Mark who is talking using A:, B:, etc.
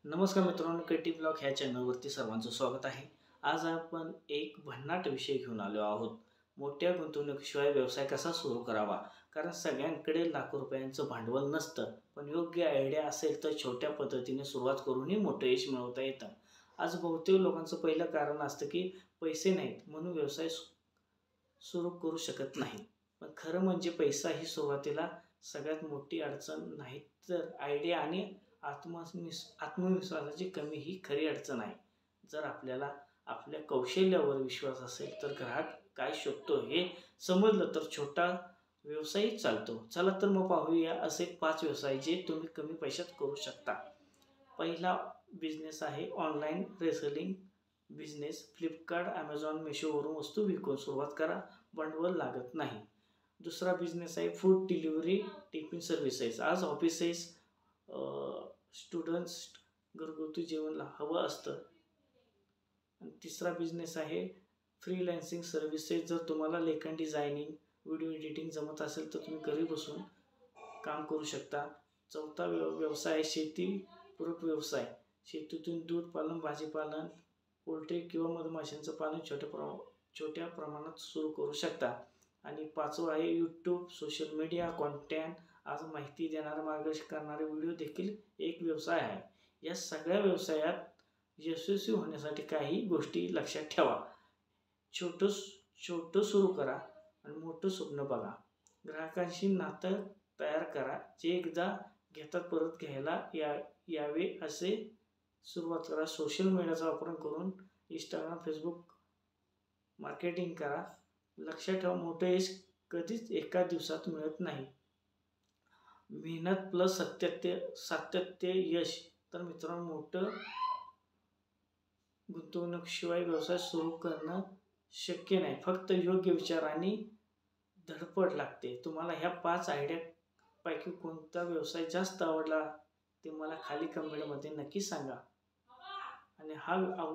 A: नमस्कार मित्रांनो, Katy blog ह्या चॅनलवरती सर्वांचं स्वागत आहे. आज आपण एक भन्नाट विषय घेऊन आलो आहोत. मोठ्या गुंतवणुकीशिवाय व्यवसाय कसा सुरू करावा. कारण सगळ्यांकडे लाखो रुपयांचं भांडवल नसतं, पण योग्य आयडिया असेल तर छोट्या पद्धतीने सुरुवात करूनही मोठं यश मिळवता येतं. आज बहुतेक लोकांचं पहिलं कारण असतं की पैसे नाहीत म्हणून व्यवसाय सुरू करू शकत नाही. पण खरं म्हणजे पैसा ही सुरुवातीला सगळ्यात मोठी अडचण नाही, तर आयडिया आणि आत्मविश्वासाची कमी ही खरी अडचण आहे. जर आपल्याला आपल्या कौशल्यावर विश्वास असेल तर ग्राहक काय शोधतो हे समजलं तर छोटा व्यवसायही चालतो. चला तर मग पाहूया असे 5 व्यवसाय जे तुम्ही कमी पैशात करू शकता. पहिला बिझनेस आहे online reselling business. Flipkart, Amazon, मिशोवरून वस्तू विकून सुरुवात करा. भांडवल लागत नाही. दुसरा बिझनेस आहे फूड डिलिव्हरी टिफिन सर्व्हिसेस. आज ऑफिसेस, स्टुडंट्स घरगुती जेवण हवं असतं. आणि तिसरा बिझनेस आहे फ्रीलान्सिंग सर्व्हिसेस. जर तुम्हाला लेखन, डिझायनिंग, व्हिडिओ एडिटिंग जमत असेल तर तुम्ही घरी बसून काम करू शकता. चौथा व्यवसाय आहे शेतीपूरक व्यवसाय. शेतीतून दूध पालन, भाजीपालन, पोल्ट्री किंवा मधमाशांचं पालन छोट्या प्रमाणात सुरू करू शकता. आणि पाचवं आहे यूट्यूब सोशल मीडिया कॉन्टेंट. आज माहिती देणारे, मार्गदर्शन करणारे व्हिडिओ देखील एक व्यवसाय आहे. या सगळ्या व्यवसायात यशस्वी होण्यासाठी काही गोष्टी लक्षात ठेवा. छोटं सुरू करा आणि मोठं स्वप्न बघा. ग्राहकांशी नातं तयार करा. जे एकदा घेतात परत घ्यायला यावे असे सुरुवात करा. सोशल मीडियाचा वापर करून इंस्टाग्राम, फेसबुक मार्केटिंग करा. लक्षात ठेवा, मोठं यश कधीच एका दिवसात मिळत नाही. मेहनत प्लस सातत्य यश. तर मित्रांनो, मोठं गुंतवणुकीशिवाय व्यवसाय सुरू करणं शक्य नाही. फक्त योग्य विचार आणि धडपड लागते. तुम्हाला ह्या 5 आयडियापैकी कोणता व्यवसाय जास्त आवडला ते मला खाली कमेंटमध्ये नक्की सांगा. आणि हा